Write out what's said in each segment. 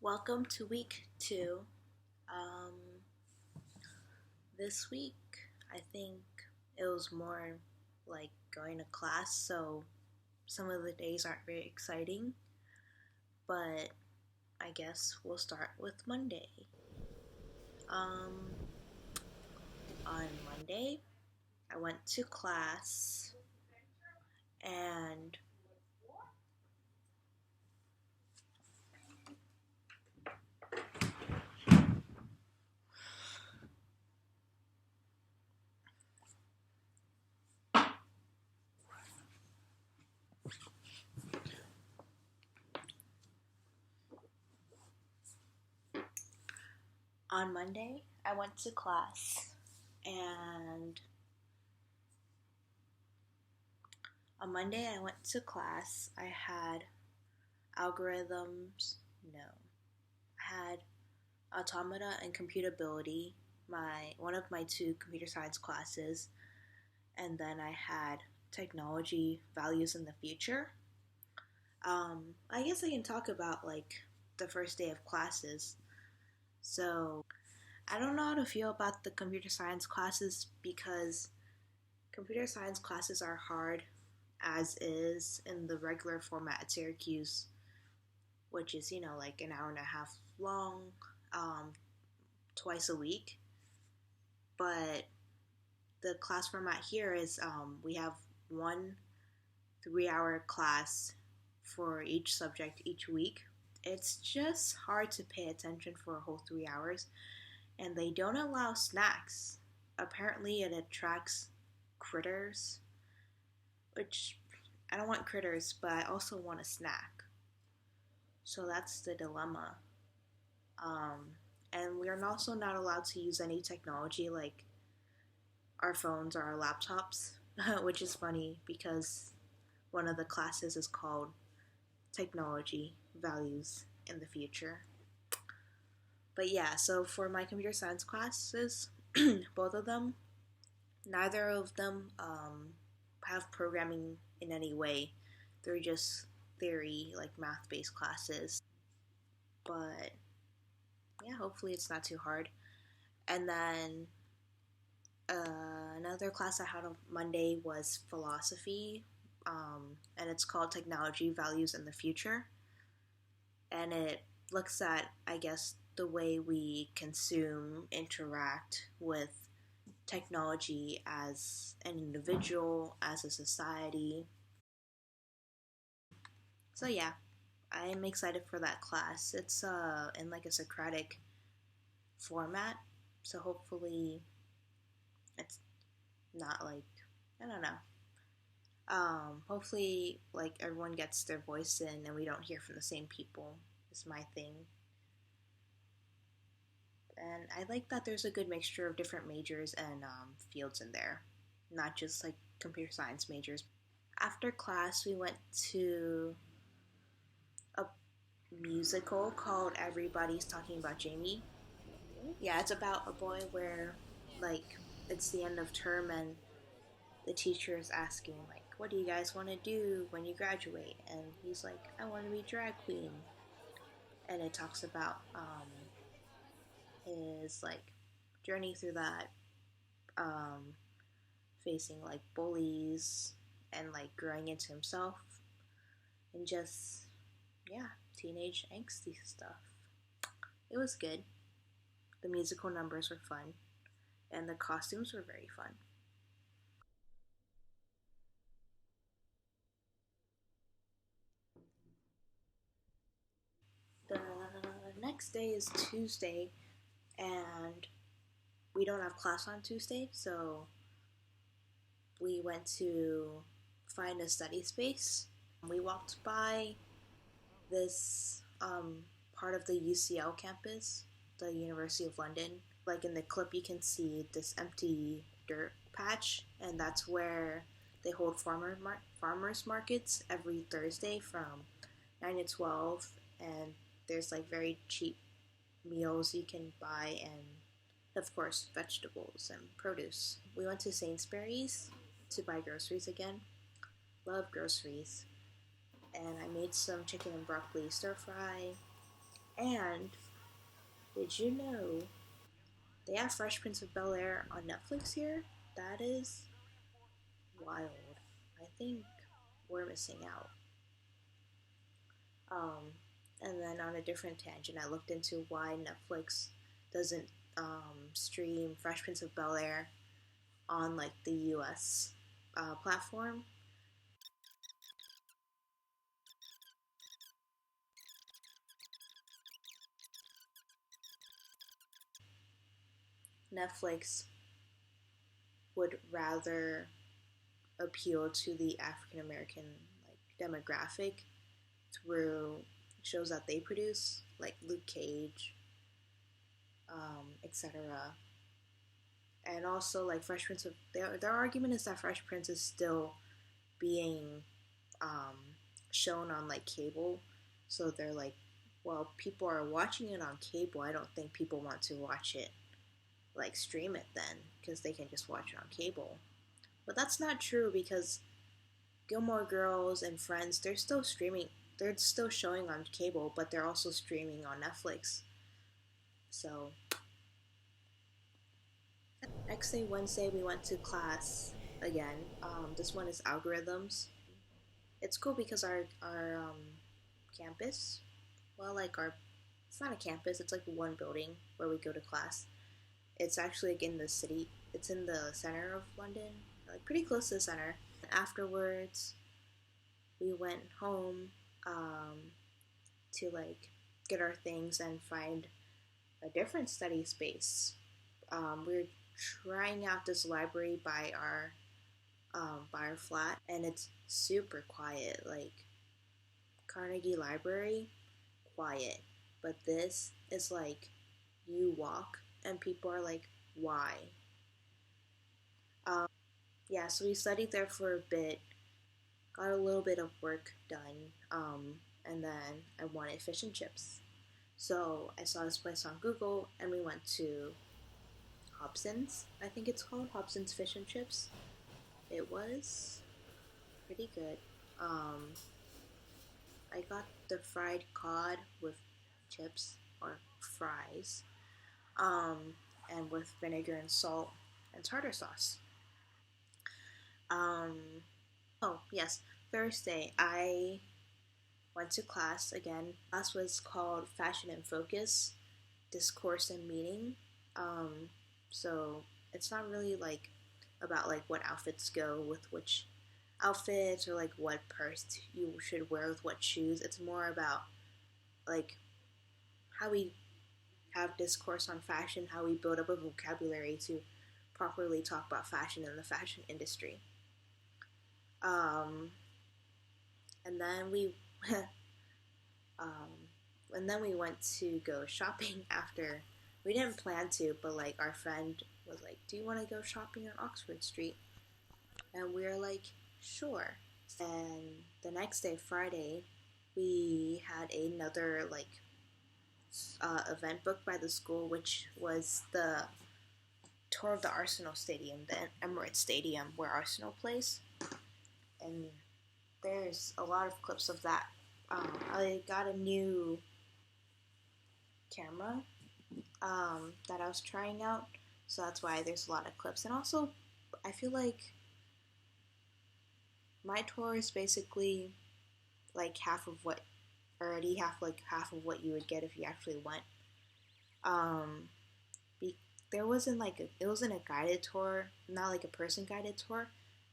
Welcome to week two. Um, this week, I think it was more like going to class, so some of the days aren't very exciting, but I guess we'll start with Monday. Um, on Monday, I went to class and on Monday, I went to class and on Monday I went to class. I had algorithms, no. I had automata and computability, my one of my two computer science classes, and then I had technology values in the future. I guess I can talk about like the first day of classes. So I don't know how to feel about the computer science classes because computer science classes are hard as is in the regular format at Syracuse, which is, like an hour and a half long, um, twice a week. But the class format here is we have 1 3-hour class for each subject each week. It's just hard to pay attention for a whole 3 hours, and they don't allow snacks. Apparently, it attracts critters, which I don't want critters, but I also want a snack. So that's the dilemma. Um, and we are also not allowed to use any technology like our phones or our laptops, which is funny because one of the classes is called Technology Values in the Future. But yeah, so for my computer science classes, both of them, neither of them have programming in any way. They're just theory, like math based classes. But yeah, hopefully it's not too hard. And then another class I had on Monday was philosophy, and it's called Technology Values in the Future. And it looks at, I guess, the way we consume, interact with technology as an individual, as a society. So yeah, I'm excited for that class. It's in like a Socratic format, so hopefully it's not like, I don't know. Hopefully, like everyone gets their voice in, and we don't hear from the same people. Is my thing. And I like that there's a good mixture of different majors and fields in there, not just like computer science majors. After class, we went to a musical called Everybody's Talking About Jamie. Yeah, it's about a boy where, like, it's the end of term and the teacher is asking, like, what do you guys want to do when you graduate? And he's like, I want to be drag queen. And it talks about his, like, journey through that, um, facing, like, bullies and, like, growing into himself and just, yeah, teenage angsty stuff. It was good. The musical numbers were fun, and the costumes were very fun. The next day is Tuesday, and we don't have class on Tuesday, so we went to find a study space. We walked by this part of the UCL campus, the University of London. Like in the clip, you can see this empty dirt patch, and that's where they hold farmers markets every Thursday from 9 to 12, and there's like very cheap meals you can buy, and of course vegetables and produce. We went to Sainsbury's to buy groceries again. Love groceries. And I made some chicken and broccoli stir fry, And did you know they have Fresh Prince of Bel Air on Netflix here? That is wild. I think we're missing out. Um, and then on a different tangent, I looked into why Netflix doesn't stream Fresh Prince of Bel Air on like the U.S. Platform. Netflix would rather appeal to the African American like demographic through shows that they produce, like Luke Cage, etc. And also like Fresh Prince of their argument is that Fresh Prince is still being um, shown on like cable, so they're like, well, people are watching it on cable. I don't think people want to watch it like stream it then because they can just watch it on cable. But that's not true because Gilmore Girls and Friends, they're still streaming. They're still showing on cable, but they're also streaming on Netflix. So next day, Wednesday, we went to class again. This one is algorithms. It's cool because our campus, well, like our, it's not a campus. It's like one building where we go to class. It's actually like in the city. It's in the center of London, like pretty close to the center. Afterwards, we went home to like get our things and find a different study space. We're trying out this library by our flat, and it's super quiet. Like Carnegie Library, quiet, but this is like you walk and people are like, why? Yeah, so we studied there for a bit, got a little bit of work done, and then I wanted fish and chips. So I saw this place on Google, and we went to Hobson's. I think it's called Hobson's Fish and Chips. It was pretty good. Um, I got the fried cod with chips or fries, um, and with vinegar and salt and tartar sauce. Um, oh yes, Thursday I went to class again. Class was called Fashion and Focus, Discourse and Meaning. So it's not really like about like what outfits go with which outfits or like what purse you should wear with what shoes. It's more about like how we have discourse on fashion, how we build up a vocabulary to properly talk about fashion in the fashion industry. Um, and then we um, and then we went to go shopping after. We didn't plan to, but like our friend was like, "Do you want to go shopping on Oxford Street?" And we were like, "Sure." And the next day, Friday, we had another like event booked by the school, which was the tour of the Arsenal Stadium, the Emirates Stadium where Arsenal plays. And there's a lot of clips of that. I got a new camera that I was trying out, so that's why there's a lot of clips. And also, I feel like my tour is basically like half of what, already half of what you would get if you actually went. Um, be, there wasn't like it wasn't a guided tour, not like a person guided tour,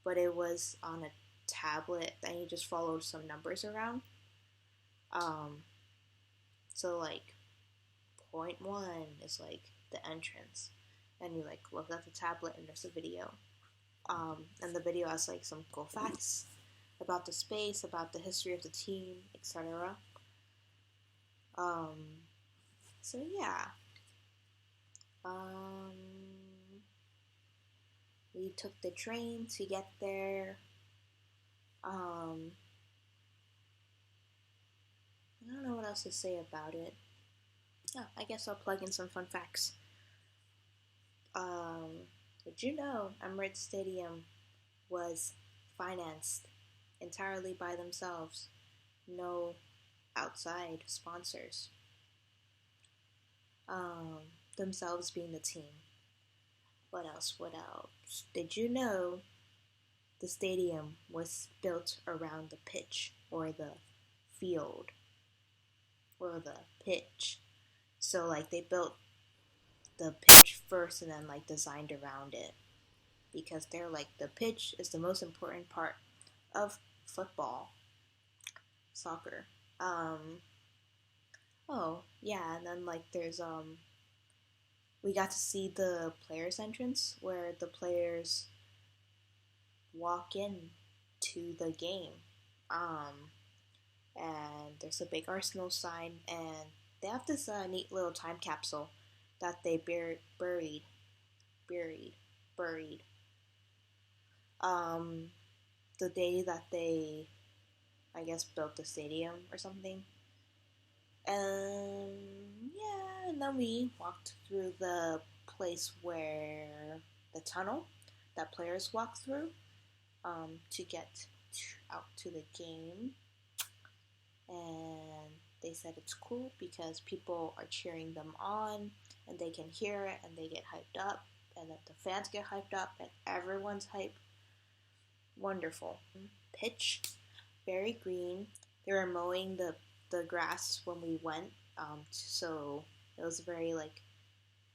but it was on a tablet and you just followed some numbers around. Um, so like point one is like the entrance, and you like look at the tablet and there's a video. And the video has like some cool facts about the space, about the history of the team, etc. Um, so yeah, um, we took the train to get there. Um, I don't know what else to say about it. Oh, I guess I'll plug in some fun facts. Um, did you know Emirates Stadium was financed entirely by themselves? No outside sponsors. um, themselves being the team. What else? What else? Did you know the stadium was built around the pitch or the field or the pitch? So like they built the pitch first and then like designed around it because they're like the pitch is the most important part of football, soccer. Um, oh yeah, and then like there's we got to see the players entrance where the players walk in to the game. Um, and there's a big Arsenal sign, and they have this neat little time capsule that they buried, buried. Um, the day that they, I guess, built the stadium or something. Yeah, and then we walked through the place where the tunnel that players walk through to get out to the game. And they said it's cool because people are cheering them on and they can hear it and they get hyped up and that the fans get hyped up and everyone's hyped. Wonderful. Pitch, very green. They were mowing the grass when we went, so it was very like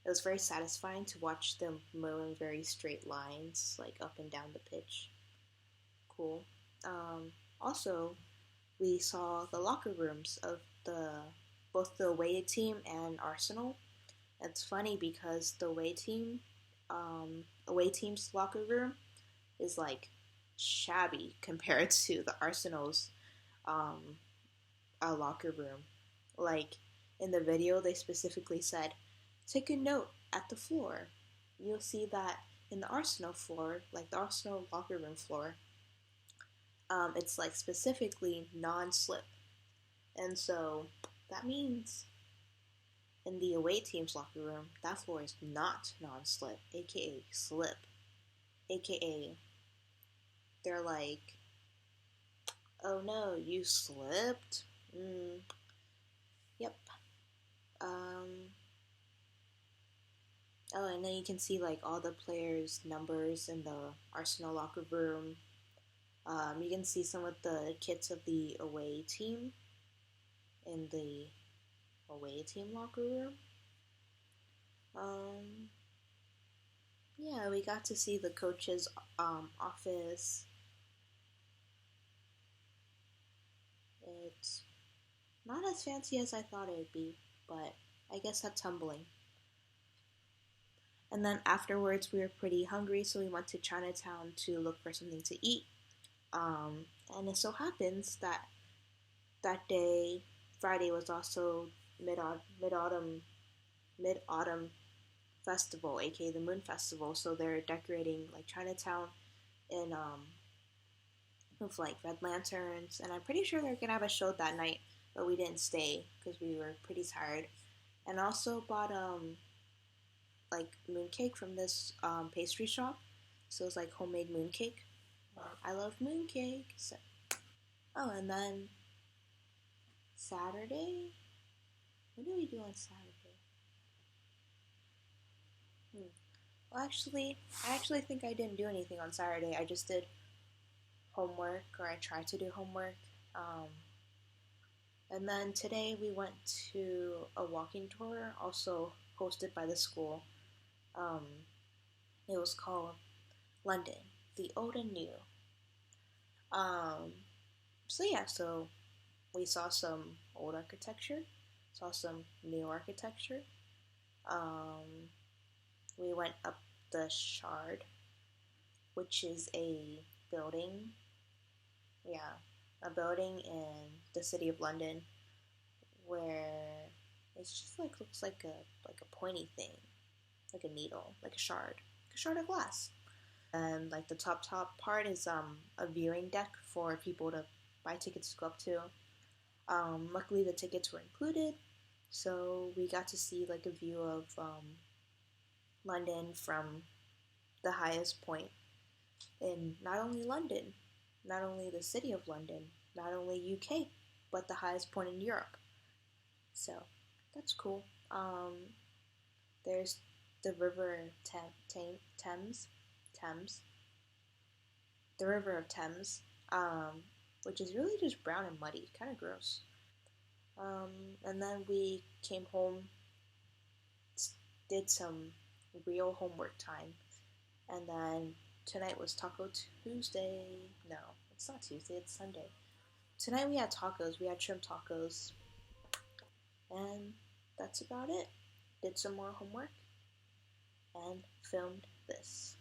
it was very satisfying to watch them mow in very straight lines, like up and down the pitch. Cool. Also, we saw the locker rooms of the both the away team and Arsenal. It's funny because the away team's locker room is like shabby compared to the Arsenal's um, locker room. Like in the video, they specifically said, "Take a note at the floor." You'll see that in the Arsenal floor, like the Arsenal locker room floor, it's like specifically non-slip, and so that means in the away team's locker room, that floor is not non-slip, aka slip, aka they're like, "Oh no, you slipped." Yep. Um, oh, and then you can see like all the players' numbers in the Arsenal locker room. You can see some of the kits of the away team in the away team locker room. Um, yeah, we got to see the coach's office. It's not as fancy as I thought it would be, but I guess that's humbling. And then afterwards, we were pretty hungry, so we went to Chinatown to look for something to eat. And it so happens that that day, Friday, was also mid-autumn mid-autumn festival, aka the Moon Festival. So they're decorating like Chinatown in with like red lanterns, and I'm pretty sure they're gonna have a show that night, but we didn't stay because we were pretty tired. And also bought like mooncake from this pastry shop, so it's like homemade mooncake. I love mooncake. So. Oh, and then Saturday. What did we do on Saturday? Hmm. Well, I actually think I didn't do anything on Saturday. I just did homework, or I tried to do homework. Um, and then today we went to a walking tour, also hosted by the school. Um, it was called London, the Old and New. Um, so we saw some old architecture, saw some new architecture. Um, we went up the Shard, which is a building, yeah, a building in the city of London where it's just like looks like a pointy thing, like a needle, like a shard of glass. And like the top part is a viewing deck for people to buy tickets to go up to. Luckily the tickets were included, so we got to see like a view of London from the highest point in not only London, not only the city of London, not only UK, but the highest point in Europe. So that's cool. There's the river Thames, Thames, the river of Thames, which is really just brown and muddy, kind of gross. And then we came home, did some real homework time, and then tonight was Taco Tuesday. No, it's not Tuesday, it's Sunday. Tonight we had tacos, we had shrimp tacos, and that's about it. Did some more homework and filmed this.